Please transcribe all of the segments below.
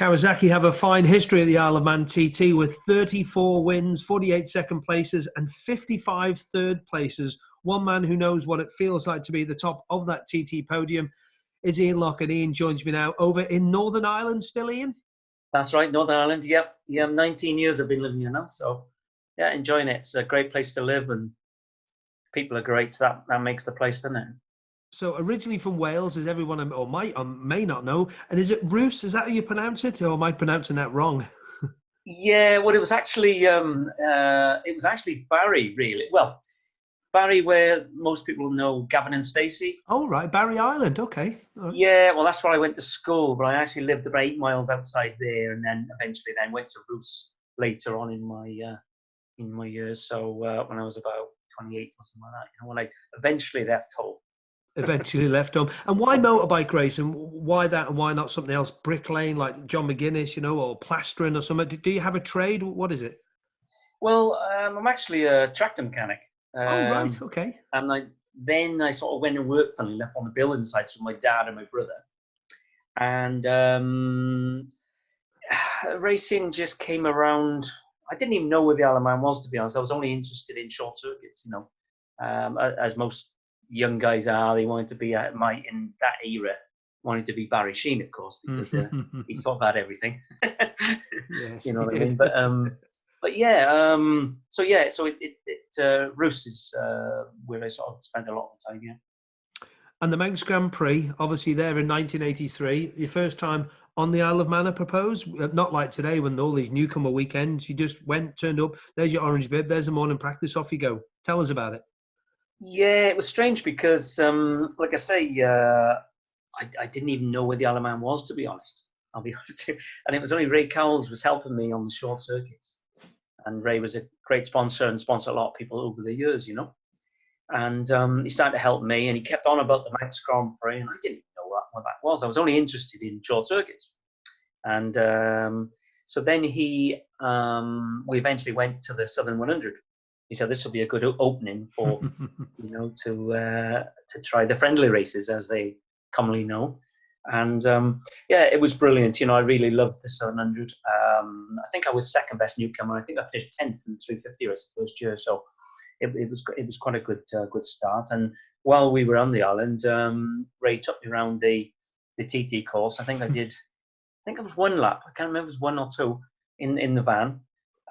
Kawasaki have a fine history at the Isle of Man TT with 34 wins, 48 second places, and 55 third places. One man who knows what it feels like to be at the top of that TT podium is Ian Lougher. And Ian joins me now over in Northern Ireland still, Ian? That's right, Northern Ireland. Yep. Yeah, 19 years I've been living here now. So, yeah, enjoying it. It's a great place to live and people are great. So that makes the place, doesn't it? So originally from Wales, as everyone or might or may not know, and is it Roos? Is that how you pronounce it, or am I pronouncing that wrong? Yeah, well, it was actually Barry, really. Well, Barry, where most people know Gavin and Stacey. Oh, right, Barry Island. Okay. Right. Yeah, well, that's where I went to school, but I actually lived about 8 miles outside there, and then eventually went to Roos later on in my years. So when I was about 28 or something like that, when I eventually left home. Eventually left home. And why motorbike racing? Why that and why not something else? Bricklaying like John McGuinness, or plastering or something? Do you have a trade? What is it? Well, I'm actually a tractor mechanic. Oh, right. Okay. And then I sort of went and worked, funnily enough, on the building sites with my dad and my brother. And racing just came around. I didn't even know where the Isle of Man was, to be honest. I was only interested in short circuits, as most young guys are. They wanted to be in that era, wanted to be Barry Sheen, of course, because he sort of had everything. Yes, you know what I mean? But yeah, so Roos is where I sort of spent a lot of time. Yeah. And the Manx Grand Prix, obviously there in 1983, your first time on the Isle of Man, I propose. Not like today when all these newcomer weekends, you just turned up, there's your orange bib, there's the morning practice, off you go. Tell us about it. Yeah, it was strange because, like I say, I didn't even know where the Isle of Man was, to be honest. I'll be honest. And it was only Ray Cowles was helping me on the short circuits. And Ray was a great sponsor and sponsored a lot of people over the years, And he started to help me, and he kept on about the Manx Grand Prix, and I didn't know what that was. I was only interested in short circuits. And so then we eventually went to the Southern 100. He said this will be a good opening for, to try the friendly races, as they commonly know. And it was brilliant. I really loved the 700. I think I was second best newcomer. I think I finished 10th in the 350 race the first year. So it was quite a good start. And while we were on the island, Ray took me around the TT course. I think it was one lap. I can't remember if it was one or two in the van.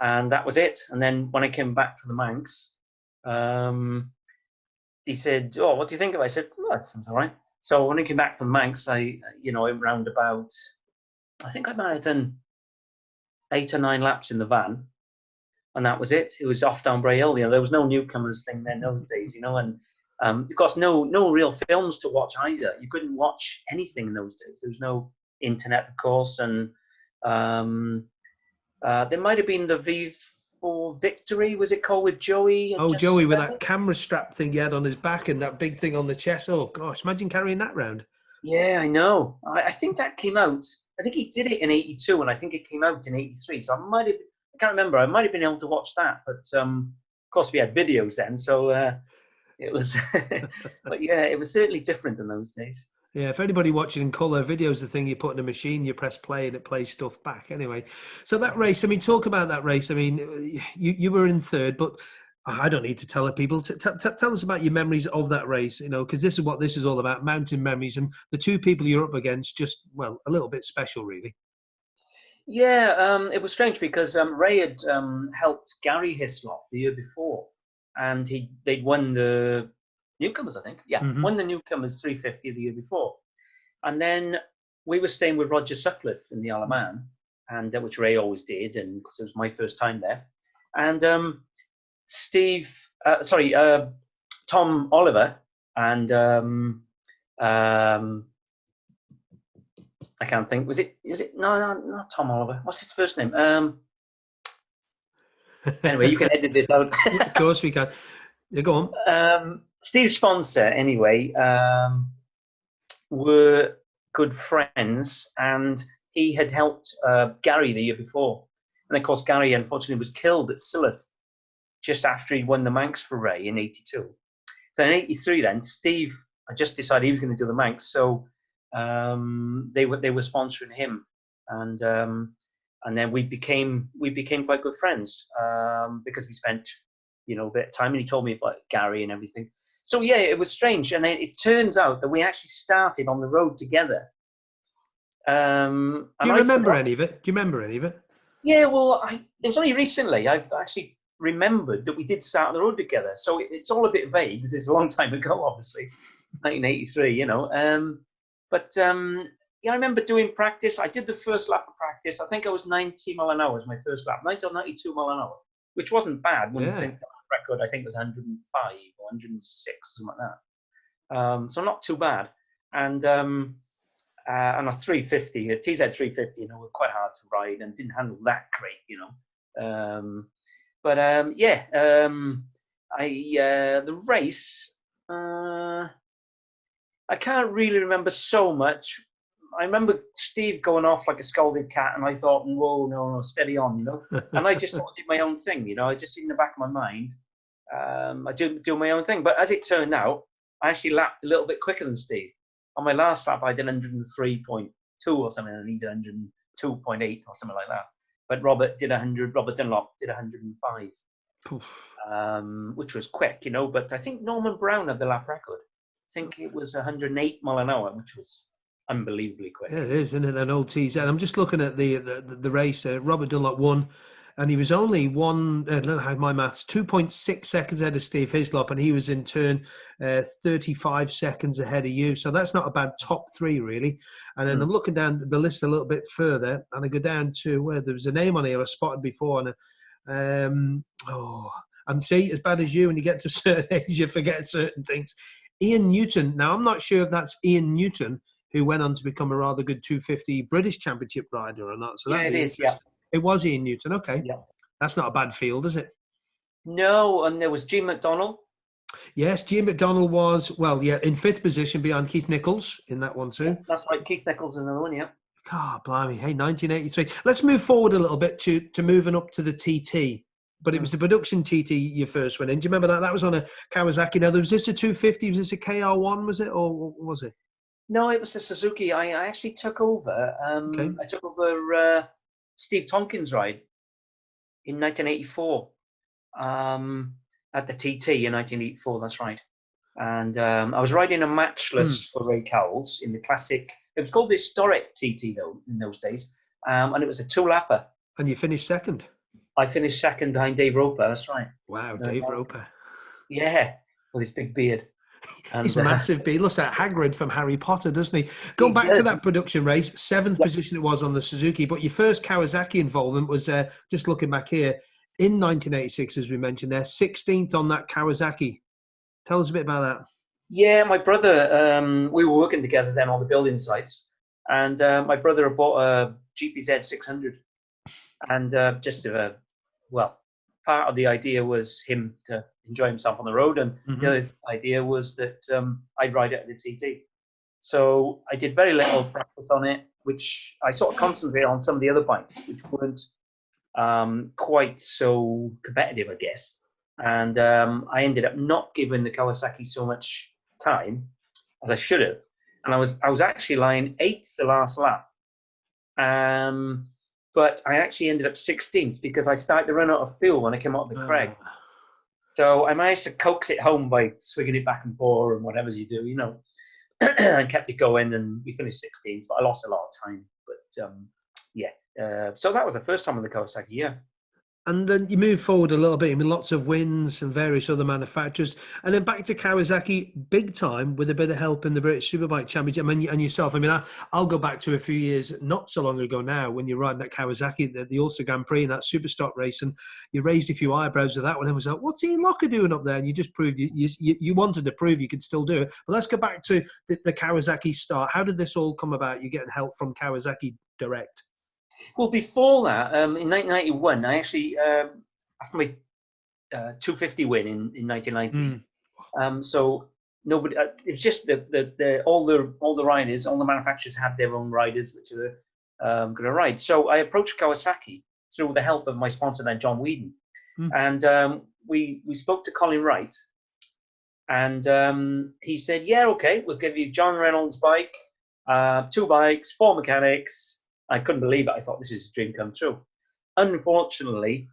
And that was it. And then when I came back to the Manx, he said, "Oh, what do you think of it?" I said, "Well, that sounds all right." So when I came back from the Manx, I round about, I think I might have done 8 or 9 laps in the van. And that was it. It was off down Bray Hill. There was no newcomers thing then those days, and of course no real films to watch either. You couldn't watch anything in those days. There was no internet, of course, and there might have been the V4 Victory, was it called, with Joey? Oh, Joey, with that camera strap thing he had on his back and that big thing on the chest. Oh, gosh, imagine carrying that round. Yeah, I know. I think that came out. I think he did it in 82, and I think it came out in 83. So I can't remember. I might have been able to watch that. But, of course, we had videos then. So it was, but yeah, it was certainly different in those days. Yeah, if anybody watching in colour, video's the thing you put in a machine, you press play and it plays stuff back. Anyway, so that race, talk about that race. You were in third, but I don't need to tell people. Tell us about your memories of that race, because this is what this is all about, mountain memories. And the two people you're up against, just, well, a little bit special, really. Yeah, it was strange because Ray had helped Gary Hislop the year before, and they'd won the newcomers, I think. Yeah, won the newcomers 350 the year before. And then we were staying with Roger Sutcliffe in the Isle of Man, and which Ray always did, and because it was my first time there. And Tom Oliver and I can't think. Is it? No, not Tom Oliver. What's his first name? Anyway, you can edit this out. Of course we can. Yeah, go on. Steve Sponsor, anyway, were good friends, and he had helped Gary the year before. And of course, Gary unfortunately was killed at Sillith just after he won the Manx for Ray in 82. So in 83, then Steve just decided he was going to do the Manx, so they were sponsoring him and then we became quite good friends because we spent a bit of time, and he told me about Gary and everything. So yeah, it was strange, and then it turns out that we actually started on the road together. Do you remember any of it? Yeah, well, it was only recently I've actually remembered that we did start on the road together. So it's all a bit vague because it's a long time ago, obviously, 1983, yeah, I remember doing practice. I did the first lap of practice. I think I was 90 mile an hour was my first lap, 90 or 92 mile an hour, which wasn't bad when you think the record, I think, was 105 or 106, something like that. So not too bad. And a 350, a TZ 350, were quite hard to ride and didn't handle that great, the race, I can't really remember so much. I remember Steve going off like a scalded cat, and I thought, whoa, no, steady on, And I just sort of did my own thing, I just in the back of my mind, I do my own thing. But as it turned out, I actually lapped a little bit quicker than Steve. On my last lap, I did 103.2 or something, and he did 102.8 or something like that. But Robert Dunlop did 105, which was quick, But I think Norman Brown had the lap record. I think it was 108 mile an hour, which was unbelievably quick. Yeah, it is, isn't it? An old TZ. I'm just looking at the race. Robert Dunlop won, and he was only my maths, 2.6 seconds ahead of Steve Hislop, and he was in turn 35 seconds ahead of you. So that's not a bad top three, really. And then I'm looking down the list a little bit further, and I go down to where there was a name on here I spotted before, and I'm saying as bad as you, when you get to a certain age, you forget certain things. Ian Newton. Now, I'm not sure if that's Ian Newton, who went on to become a rather good 250 British Championship rider or not. So yeah, it is. Yeah, it was Ian Newton. Okay, yeah, that's not a bad field, is it? No, and there was Gene McDonald. Yes, Gene McDonald was in fifth position behind Keith Nichols in that one too. Yeah, that's right, Keith Nichols in the one. Yeah. God, blimey! Hey, 1983. Let's move forward a little bit to moving up to the TT. But it was the production TT you first went in. Do you remember that? That was on a Kawasaki. Now, was this a 250? Was this a KR1, was it? Or what was it? No, it was a Suzuki. I actually took over. I took over Steve Tompkins' ride in 1984 at the TT in 1984. That's right. And I was riding a matchless for Ray Cowles in the classic. It was called the historic TT, though, in those days. And it was a two-lapper. And you finished second? I finished second behind Dave Roper. That's right. Wow, Dave Roper. Yeah, with his big beard. And, his massive beard. Looks like Hagrid from Harry Potter, doesn't he? Going back to that production race, seventh position it was on the Suzuki, but your first Kawasaki involvement was, just looking back here, in 1986, as we mentioned there, 16th on that Kawasaki. Tell us a bit about that. Yeah, my brother, we were working together then on the building sites, and my brother bought a GPZ 600, and part of the idea was him to enjoy himself on the road, and the other idea was that I'd ride it at the TT. So I did very little practice on it, which I sort of concentrated on some of the other bikes, which weren't quite so competitive, I guess. And I ended up not giving the Kawasaki so much time as I should have. And I was actually lying 8th the last lap. But I actually ended up 16th because I started to run out of fuel when I came out of the crag. So I managed to coax it home by swinging it back and forth and whatever you do, and kept it going, and we finished 16th, but I lost a lot of time. But so that was the first time on the Kawasaki, yeah. And then you move forward a little bit. I mean, lots of wins and various other manufacturers. And then back to Kawasaki, big time, with a bit of help in the British Superbike Championship. I mean, and yourself. I mean, I'll go back to a few years, not so long ago now, when you're riding that Kawasaki, the Ulster Grand Prix, and that Superstock race, and you raised a few eyebrows with that one. And was like, what's Ian Lougher doing up there? And you just proved you wanted to prove you could still do it. But let's go back to the Kawasaki start. How did this all come about? You getting help from Kawasaki direct? Well, before that, in 1991, I actually, after my 250 win in 1990, so nobody, it's just all the riders, all the manufacturers had their own riders which are going to ride. So I approached Kawasaki through the help of my sponsor then, John Whedon, and we spoke to Colin Wright, and he said, yeah, okay, we'll give you John Reynolds' bike, 2 bikes, 4 mechanics. I couldn't believe it. I thought, this is a dream come true. Unfortunately,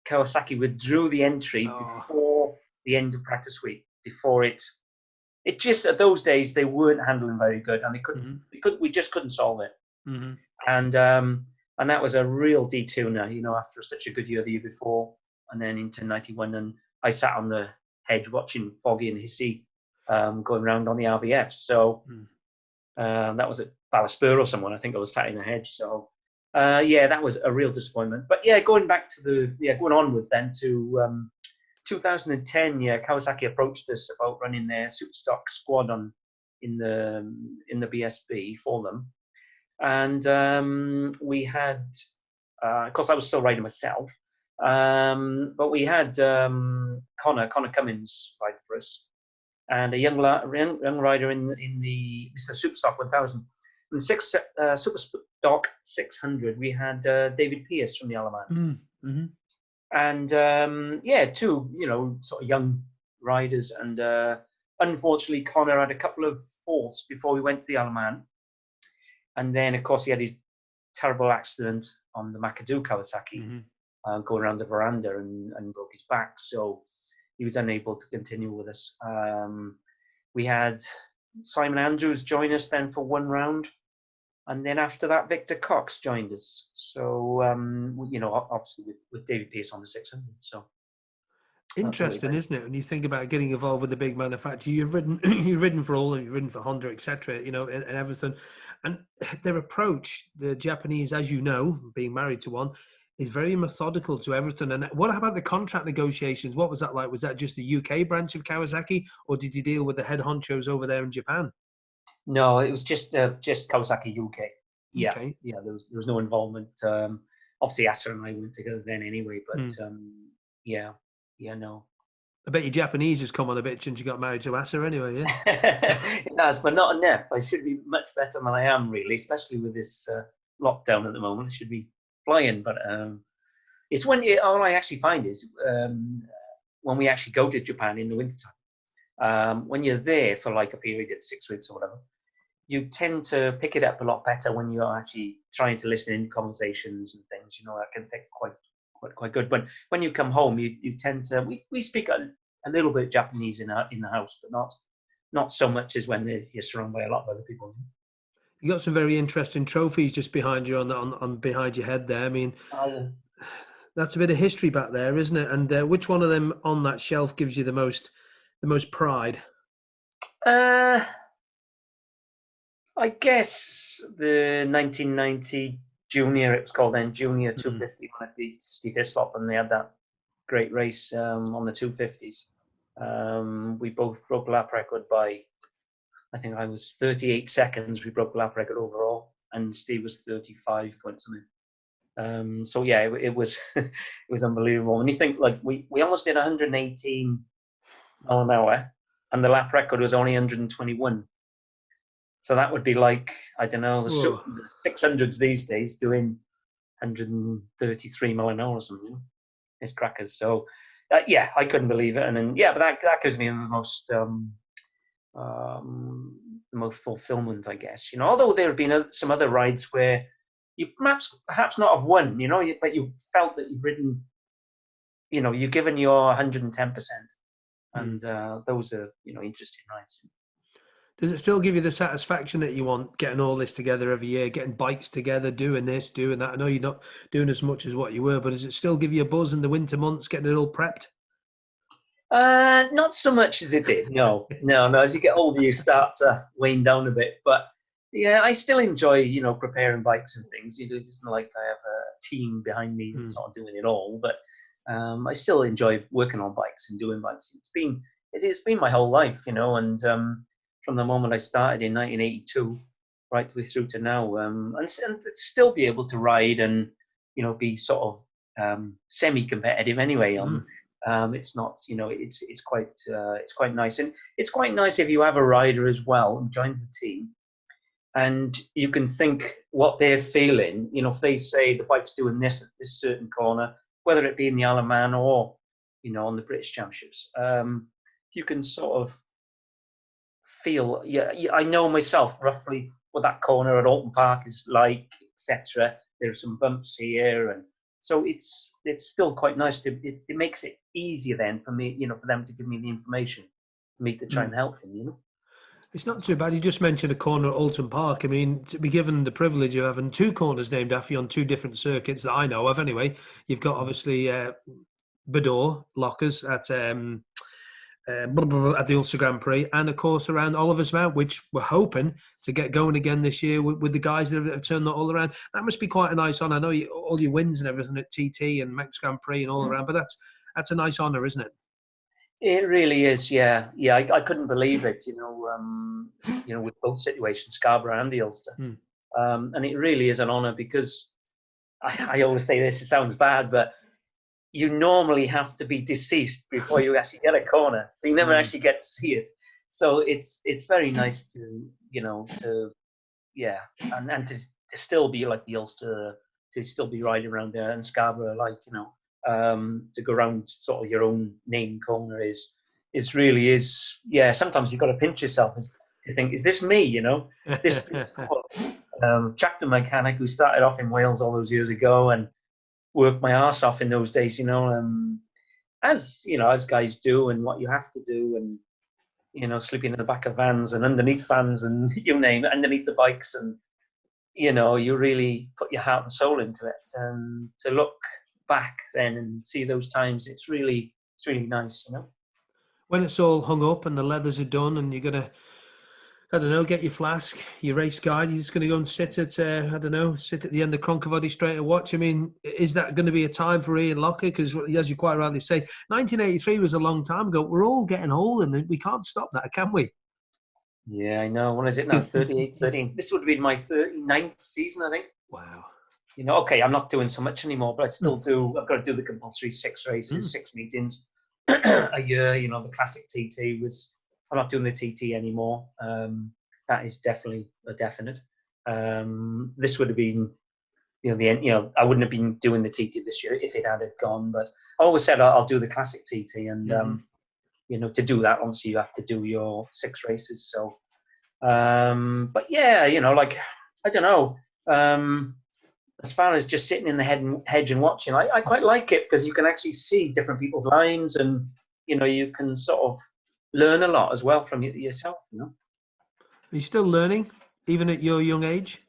Kawasaki withdrew the entry Oh. before the end of practice week. Before it just, at those days, they weren't handling very good, and we just couldn't solve it. Mm-hmm. And that was a real detuner, after such a good year the year before, and then into 91. And I sat on the hedge watching Foggy and Hissy going around on the RVF. So that was at Ballasper or someone. I think I was sat in the hedge. So that was a real disappointment. But yeah, going onwards then to 2010, Kawasaki approached us about running their Superstock squad in the BSB for them. And we had, of course, I was still riding myself, but we had Connor Cummins ride for us, and a young rider in the Superstock 1000. In the Superstock 600, we had David Pierce from the Alaman. Mm-hmm. And two, sort of young riders. And unfortunately, Connor had a couple of faults before we went to the Alaman. And then, of course, he had his terrible accident on the McAdoo Kawasaki, going around the veranda and broke his back. So he was unable to continue with us. We had Simon Andrews join us then for one round. And then after that, Victor Cox joined us. So, obviously with David Pierce on the 600. So interesting, isn't it? When you think about getting involved with the big manufacturer, you've ridden for all, you've ridden for Honda, etc. And everything. And their approach, the Japanese, as you know, being married to one, is very methodical to everything. And what about the contract negotiations? What was that like? Was that just the UK branch of Kawasaki, or did you deal with the head honchos over there in Japan? No, it was just Kawasaki UK. Yeah, okay. Yeah. There was no involvement. Obviously, Asa and I went together then anyway. But no. I bet your Japanese has come on a bit since you got married to Asa anyway, yeah? It has, but not enough. I should be much better than I am, really, especially with this lockdown at the moment. I should be flying, but it's all I actually find is when we actually go to Japan in the wintertime, when you're there for like a period of 6 weeks or whatever, you tend to pick it up a lot better when you're actually trying to listen in conversations and things. I can pick quite good. But when you come home, you tend to we speak a little bit Japanese in the house, but not so much as when you're surrounded by a lot of other people. You got some very interesting trophies just behind you on behind your head there. I mean, that's a bit of history back there, isn't it? And which one of them on that shelf gives you the most pride? I guess the 1990 Junior, it was called then Junior 250, when I beat Steve Hislop, and they had that great race on the 250s. We both broke lap record by, I think I was 38 seconds. We broke the lap record overall, and Steve was 35 point something. So yeah, it was it was unbelievable. When you think, like, we almost did 118 mile an hour, and the lap record was only 121. So that would be like, I don't know, the 600s these days doing 133 mile an hour or something. It's crackers. So I couldn't believe it. And then but that gives me the most fulfillment, I guess. Although there have been some other rides where you perhaps not have won, but you've felt that you've ridden, you've given your 110%, and those are interesting rides. Does it still give you the satisfaction that you want, getting all this together every year, getting bikes together, doing this, doing that? I know you're not doing as much as what you were, but does it still give you a buzz in the winter months, getting it all prepped? Not so much as it did. No. As you get older, you start to wane down a bit. But yeah, I still enjoy, preparing bikes and things. It isn't like I have a team behind me that's not doing it all. But I still enjoy working on bikes and doing bikes. It has been my whole life, and from the moment I started in 1982 right through to now, and still be able to ride and be sort of semi-competitive anyway. It's not, it's quite nice, and it's quite nice if you have a rider as well who joins the team, and you can think what they're feeling. If they say the bike's doing this at this certain corner, whether it be in the Isle of Man or on the British Championships, you can sort of feel, I know myself roughly what that corner at Alton Park is like etc. There are some bumps here, and so it's still quite nice it makes it easier then for me, for them to give me the information for me to try and help him. It's not too bad. You just mentioned a corner at Alton Park. I mean, to be given the privilege of having two corners named after you on two different circuits that I know of anyway, you've got obviously Bador Lockers at the Ulster Grand Prix, and of course around Oliver's Mount, which we're hoping to get going again this year with the guys that have turned that all around. That must be quite a nice honour. I know all your wins and everything at TT and Max Grand Prix and all around, but that's a nice honour, isn't it? It really is, yeah. I couldn't believe it, with both situations, Scarborough and the Ulster, and it really is an honour because I always say this. It sounds bad, but you normally have to be deceased before you actually get a corner, so you never actually get to see it. So it's very nice to and to still be like the Ulster, to still be riding around there, and Scarborough, to go around sort of your own name corner is really sometimes you've got to pinch yourself to think, is this me? This tractor mechanic who started off in Wales all those years ago and worked my arse off in those days, as guys do, and what you have to do, and sleeping in the back of vans and underneath vans and you name it, underneath the bikes, and you really put your heart and soul into it, and to look back then and see those times, it's really nice. When it's all hung up and the leathers are done and you're gonna, I don't know, get your flask, your race guide, you're just going to go and sit at the end of Cronkivody Straight to watch. I mean, is that going to be a time for Ian Lougher? Because as you quite rightly say, 1983 was a long time ago. We're all getting old and we can't stop that, can we? Yeah, I know. What is it now? 38, 13. This would have been my 39th season, I think. Wow. Okay, I'm not doing so much anymore, but I still do. I've got to do the compulsory 6 races, 6 meetings a year. The classic TT was. I'm not doing the TT anymore. That is definitely a definite. This would have been, the end. I wouldn't have been doing the TT this year if it had gone. But I always said I'll do the classic TT, and to do that, obviously you have to do your 6 races. So, but yeah, I don't know. As far as just sitting in the hedge and watching, I quite like it because you can actually see different people's lines, and you can sort of learn a lot as well from yourself. Are you still learning, even at your young age?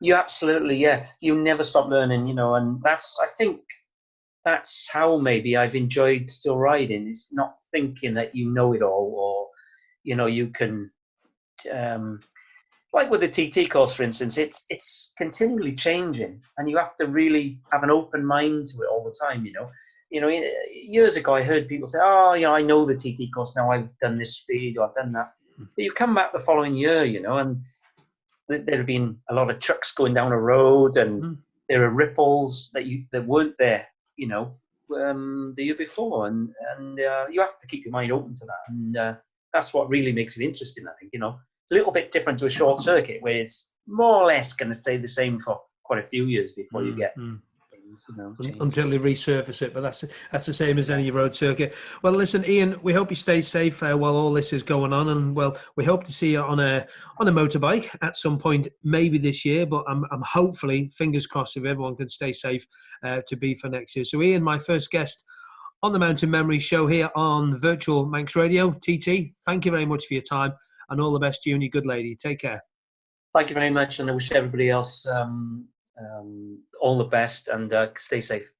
You absolutely, yeah. You never stop learning, and I think that's how maybe I've enjoyed still riding. It's not thinking that you know it all, or you can. Like with the TT course, for instance, it's continually changing, and you have to really have an open mind to it all the time. Years ago, I heard people say, "Oh, I know the TT course now. I've done this speed, or I've done that." But you come back the following year, and there have been a lot of trucks going down a road, and there are ripples that weren't there, the year before, and you have to keep your mind open to that, and that's what really makes it interesting. I think, a little bit different to a short circuit where it's more or less going to stay the same for quite a few years before you get things, until they resurface it. But that's the same as any road circuit. Well, listen, Ian, we hope you stay safe while all this is going on, and we hope to see you on a motorbike at some point, maybe this year. But I'm hopefully, fingers crossed, if everyone can stay safe, to be for next year. So, Ian, my first guest on the Mountain Memories show here on Virtual Manx Radio, TT. Thank you very much for your time. And all the best to you and your good lady. Take care. Thank you very much, and I wish everybody else all the best, and stay safe.